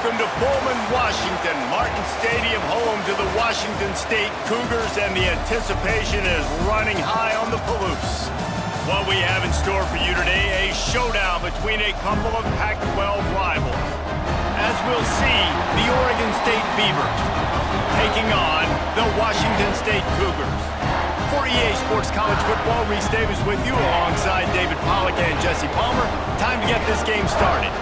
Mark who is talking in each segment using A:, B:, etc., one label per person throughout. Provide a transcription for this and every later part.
A: Welcome to Pullman, Washington. Martin Stadium, home to the Washington State Cougars, and the anticipation is running high on the Palouse. What we have in store for you today, a showdown between a couple of Pac-12 rivals. As we'll see, the Oregon State Beavers taking on the Washington State Cougars. For EA Sports College Football, Reese Davis with you alongside David Pollack and Jesse Palmer. Time to get this game started.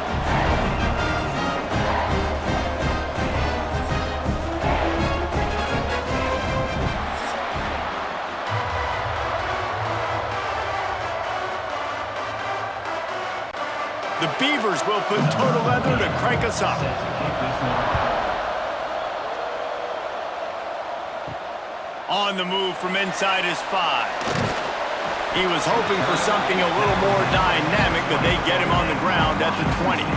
A: The Beavers will put total leather to crank us up. On the move from inside his 5. He was hoping for something a little more dynamic, but they get him on the ground at the 20.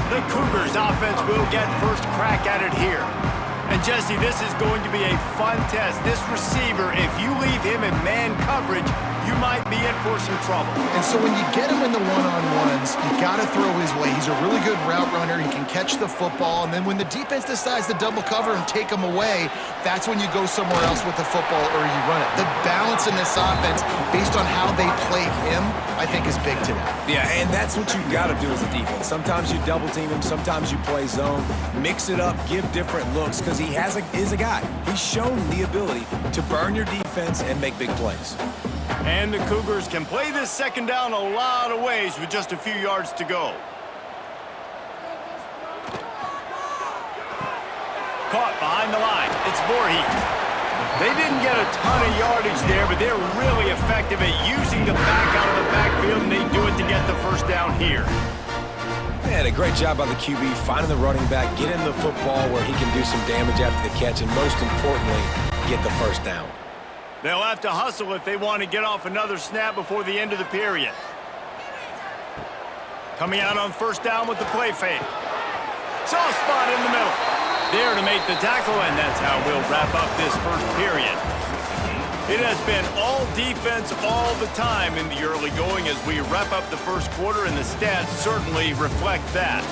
A: The Cougars offense will get first crack at it here. And Jesse, this is going to be a fun test. This receiver, if you leave him in man coverage, you might be in for some trouble.
B: And so when you get him in the one-on-ones, you got to throw his way. He's a really good route runner. He can catch the football. And then when the defense decides to double cover and take him away, that's when you go somewhere else with the football or you run it. The balance in this offense, based on how they play him, I think is big today.
C: Yeah, and that's what you got to do as a defense. Sometimes you double team him, sometimes you play zone. Mix it up, give different looks, because he is a guy. He's shown the ability to burn your defense and make big plays.
A: And the Cougars can play this second down a lot of ways with just a few yards to go. Caught behind the line. It's Voorhees. They didn't get a ton of yardage there, but they're really effective at using the back out of the backfield, and they do it to get the first down here.
C: Man, a great job by the QB, finding the running back, get him the football where he can do some damage after the catch, and most importantly, get the first down.
A: They'll have to hustle if they want to get off another snap before the end of the period. Coming out on first down with the play fake. Soft spot in the middle. There to make the tackle, and that's how we'll wrap up this first period. It has been all defense all the time in the early going as we wrap up the first quarter, and the stats certainly reflect that.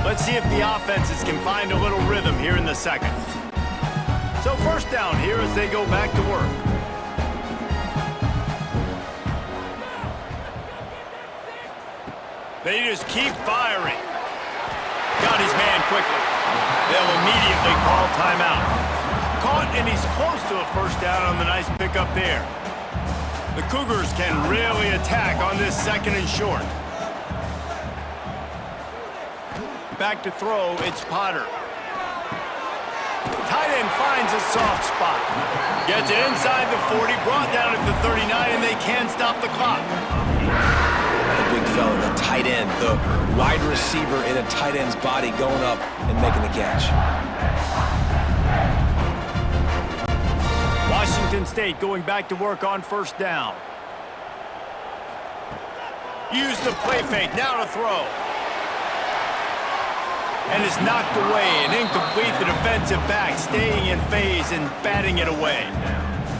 A: Let's see if the offenses can find a little rhythm here in the second. So first down here as they go back to work. They just keep firing. Got his man quickly. They'll immediately call timeout. Caught, and he's close to a first down on the nice pickup there. The Cougars can really attack on this second and short. Back to throw, it's Potter. Tight end finds a soft spot. Gets it inside the 40, brought down at the 39, and they can't stop the clock.
C: The big fella, the tight end, the wide receiver in a tight end's body going up and making the catch.
A: Washington State going back to work on first down. Use the play fake, now to throw. And is knocked away, and incomplete. The defensive back staying in phase and batting it away.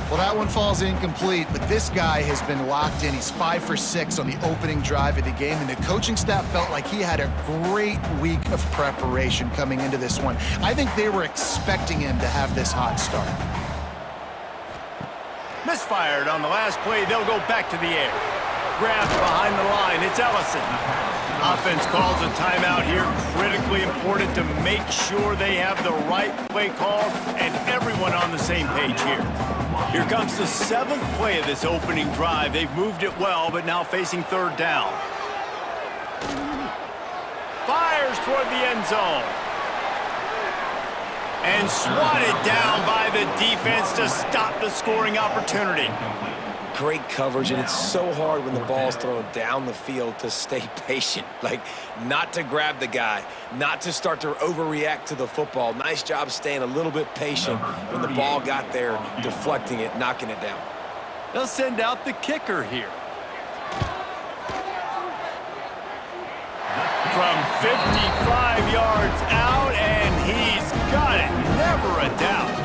B: Well, that one falls incomplete, but this guy has been locked in. He's 5 for 6 on the opening drive of the game, and the coaching staff felt like he had a great week of preparation coming into this one. I think they were expecting him to have this hot start.
A: Misfired on the last play. They'll go back to the air. Grabbed behind the line. It's Ellison. Offense calls a timeout here. Critically important to make sure they have the right play call and everyone on the same page here. Here comes the 7th play of this opening drive. They've moved it well, but now facing third down. Fires toward the end zone. And swatted down by the defense to stop the scoring opportunity.
C: Great coverage, and it's so hard when the ball's thrown down the field to stay patient. Like, not to grab the guy, not to start to overreact to the football. Nice job staying a little bit patient when the ball got there, deflecting it, knocking it down.
A: They'll send out the kicker here. From 55 yards out, and he's got it. Never a doubt.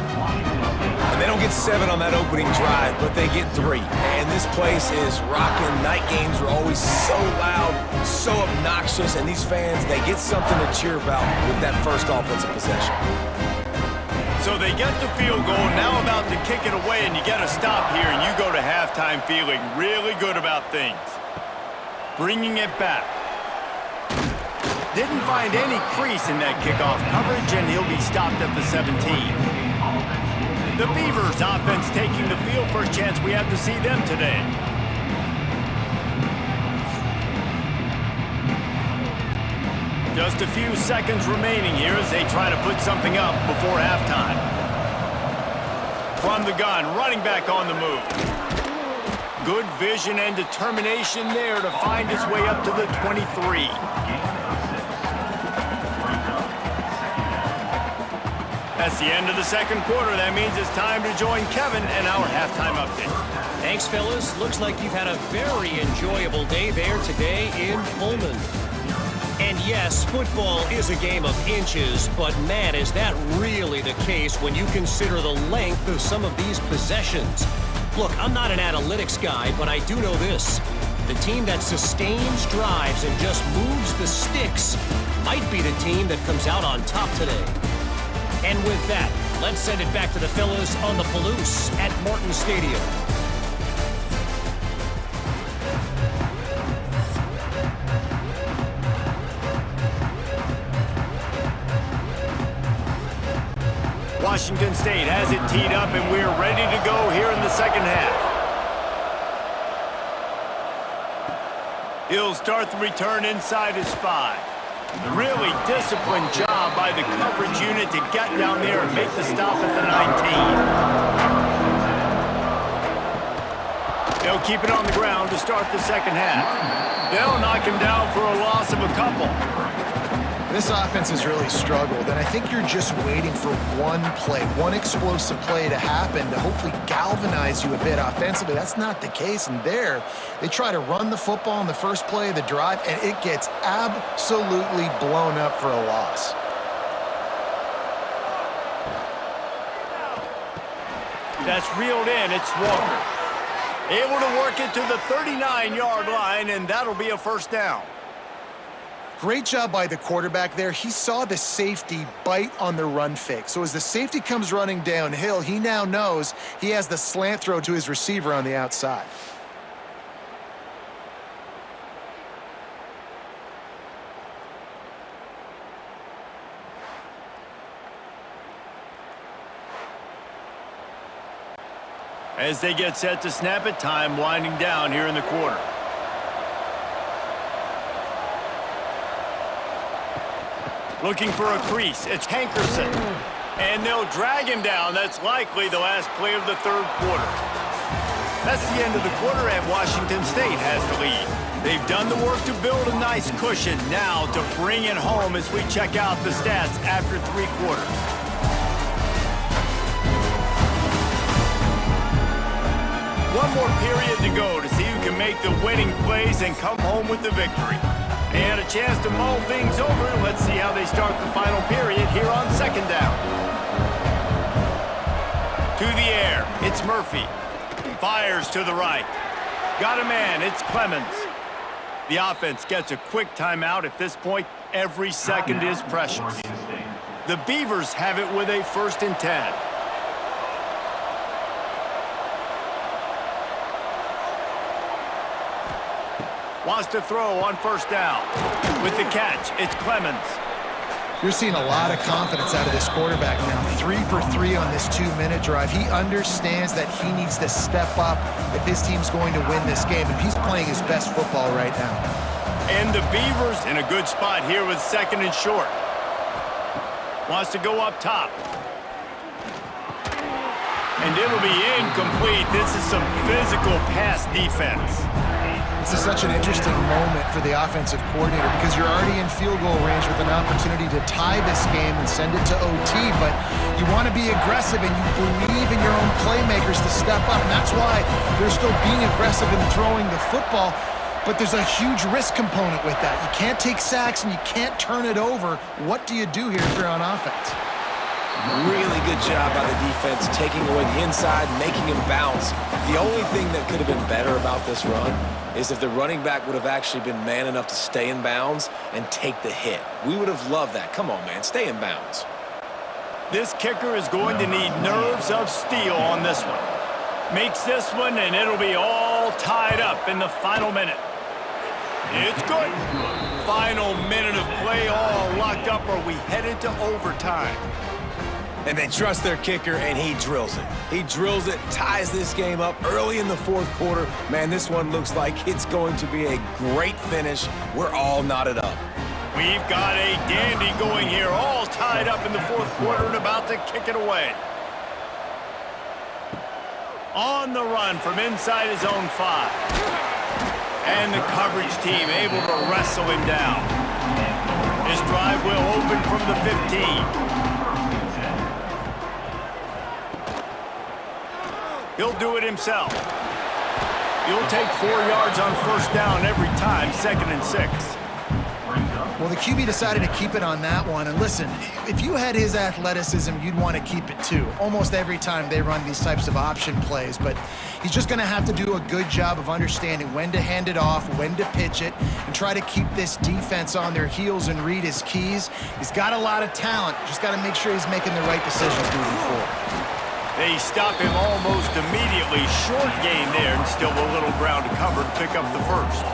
C: They don't get 7 on that opening drive, but they get 3. And this place is rocking. Night games are always so loud, so obnoxious, and these fans, they get something to cheer about with that first offensive possession.
A: So they get the field goal, now about to kick it away, and you get a stop here, and you go to halftime feeling really good about things. Bringing it back. Didn't find any crease in that kickoff coverage, and he'll be stopped at the 17. The Beavers offense taking the field. First chance we have to see them today. Just a few seconds remaining here as they try to put something up before halftime. From the gun, running back on the move. Good vision and determination there to find his way up to the 23. That's the end of the second quarter. That means it's time to join Kevin and our halftime update.
D: Thanks, fellas. Looks like you've had a very enjoyable day there today in Pullman. And yes, football is a game of inches, but man, is that really the case when you consider the length of some of these possessions. Look, I'm not an analytics guy, but I do know this. The team that sustains drives and just moves the sticks might be the team that comes out on top today. And with that, let's send it back to the fellas on the Palouse at Morton Stadium.
A: Washington State has it teed up, and we're ready to go here in the second half. He'll start the return inside his 5. Really disciplined job by the coverage unit to get down there and make the stop at the 19. They'll keep it on the ground to start the second half. They'll knock him down for a loss of a couple.
B: This offense has really struggled, and I think you're just waiting for one play, one explosive play to happen to hopefully galvanize you a bit offensively. That's not the case, and there, they try to run the football in the first play of the drive, and it gets absolutely blown up for a loss.
A: That's reeled in. It's Walker. Able to work it to the 39-yard line, and that'll be a first down.
B: Great job by the quarterback there. He saw the safety bite on the run fake. So as the safety comes running downhill, he now knows he has the slant throw to his receiver on the outside.
A: As they get set to snap it, time winding down here in the quarter. Looking for a crease. It's Hankerson. And they'll drag him down. That's likely the last play of the third quarter. That's the end of the quarter, and Washington State has the lead. They've done the work to build a nice cushion. Now to bring it home as we check out the stats after 3 quarters. One more period to go to see who can make the winning plays and come home with the victory. And a chance to mull things over. Let's see how they start the final period here on second down. To the air, it's Murphy. Fires to the right. Got a man, it's Clemens. The offense gets a quick timeout. At this point, every second is precious. The Beavers have it with a 1st and 10. Wants to throw on first down. With the catch, it's Clemens.
B: You're seeing a lot of confidence out of this quarterback now. 3 for 3 on this 2-minute drive. He understands that he needs to step up if his team's going to win this game, and he's playing his best football right now.
A: And the Beavers in a good spot here with 2nd and short. Wants to go up top. And it'll be incomplete. This is some physical pass defense.
B: This is such an interesting moment for the offensive coordinator because you're already in field goal range with an opportunity to tie this game and send it to OT, but you want to be aggressive and you believe in your own playmakers to step up, and that's why they're still being aggressive in throwing the football, but there's a huge risk component with that. You can't take sacks and you can't turn it over. What do you do here if you're on offense?
C: Really good job by the defense, taking away the inside, making him bounce. The only thing that could have been better about this run is if the running back would have actually been man enough to stay in bounds and take the hit. We would have loved that. Come on, man, stay in bounds.
A: This kicker is going to need nerves of steel on this one. Makes this one, and it'll be all tied up in the final minute. It's good. Final minute of play, all locked up. Are we headed to overtime?
C: And they trust their kicker, and he drills it. He drills it, ties this game up early in the fourth quarter. Man, this one looks like it's going to be a great finish. We're all knotted up.
A: We've got a dandy going here, all tied up in the fourth quarter and about to kick it away. On the run from inside his own 5. And the coverage team able to wrestle him down. His drive will open from the 15. He'll do it himself. He'll take 4 yards on first down every time, 2nd and 6.
B: Well, the QB decided to keep it on that one. And listen, if you had his athleticism, you'd want to keep it too. Almost every time they run these types of option plays. But he's just going to have to do a good job of understanding when to hand it off, when to pitch it, and try to keep this defense on their heels and read his keys. He's got a lot of talent. Just got to make sure he's making the right decisions moving forward.
A: They stop him almost immediately. Short gain there, and still a little ground to cover to pick up the first.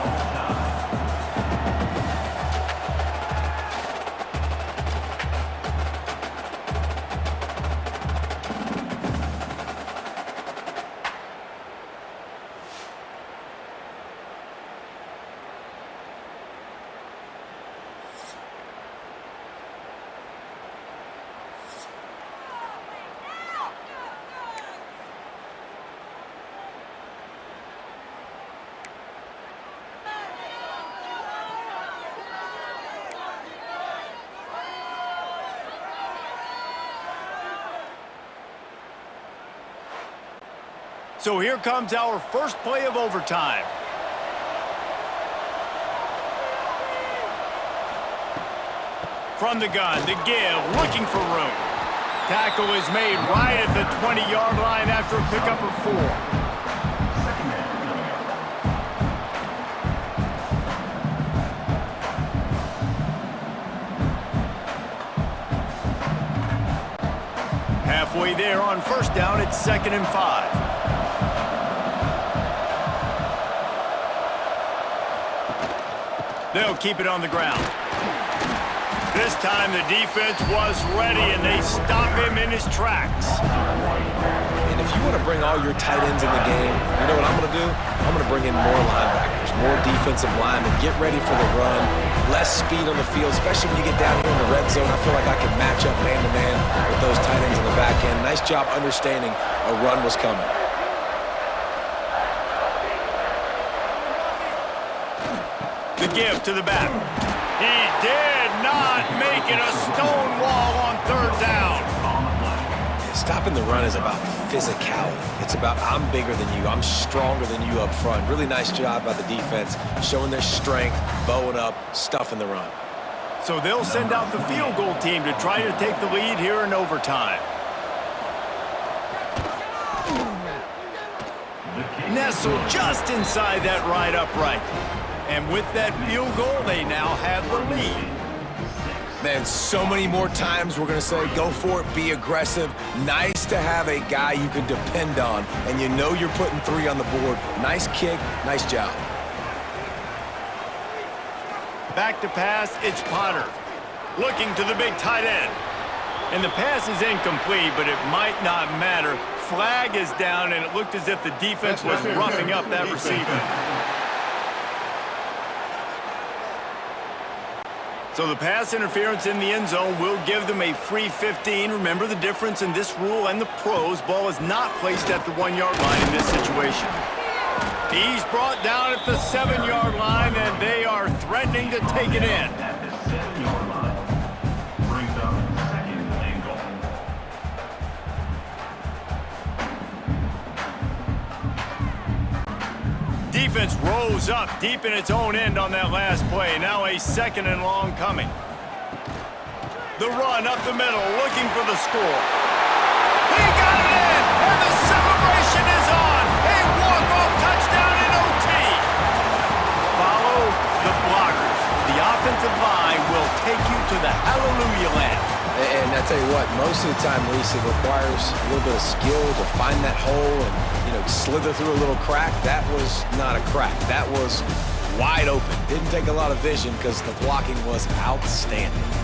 A: So here comes our first play of overtime. From the gun, the give, looking for room. Tackle is made right at the 20-yard line after a pickup of 4. Halfway there on first down, it's 2nd and 5. They'll keep it on the ground. This time the defense was ready, and they stop him in his tracks.
C: And if you want to bring all your tight ends in the game, you know what I'm going to do? I'm going to bring in more linebackers, more defensive linemen, get ready for the run, less speed on the field, especially when you get down here in the red zone. I feel like I can match up man-to-man with those tight ends in the back end. Nice job understanding a run was coming.
A: The give to the back. He did not make it a stone wall on 3rd down.
C: Stopping the run is about physicality. It's about I'm bigger than you, I'm stronger than you up front. Really nice job by the defense, showing their strength, bowing up, stuffing the run.
A: So they'll send out the field goal team to try to take the lead here in overtime. Nestled just inside that right upright. And with that field goal, they now have the lead.
C: Man, so many more times we're going to say, go for it, be aggressive. Nice to have a guy you can depend on, and you know you're putting 3 on the board. Nice kick, nice job.
A: Back to pass, it's Potter. Looking to the big tight end. And the pass is incomplete, but it might not matter. Flag is down, and it looked as if the defense was roughing up that receiver. So the pass interference in the end zone will give them a free 15. Remember the difference in this rule and the pros. Ball is not placed at the 1-yard line in this situation. He's brought down at the 7-yard line, and they are threatening to take it in. Defense rose up deep in its own end on that last play. Now a 2nd and long coming. The run up the middle, looking for the score. He got it in, and the celebration is on. A walk-off touchdown in OT. Follow the blockers. The offensive line will take you to the hallelujah land.
C: And I tell you what, most of the time, Reese, it requires a little bit of skill to find that hole and, slither through a little crack. That was not a crack. That was wide open. Didn't take a lot of vision because the blocking was outstanding.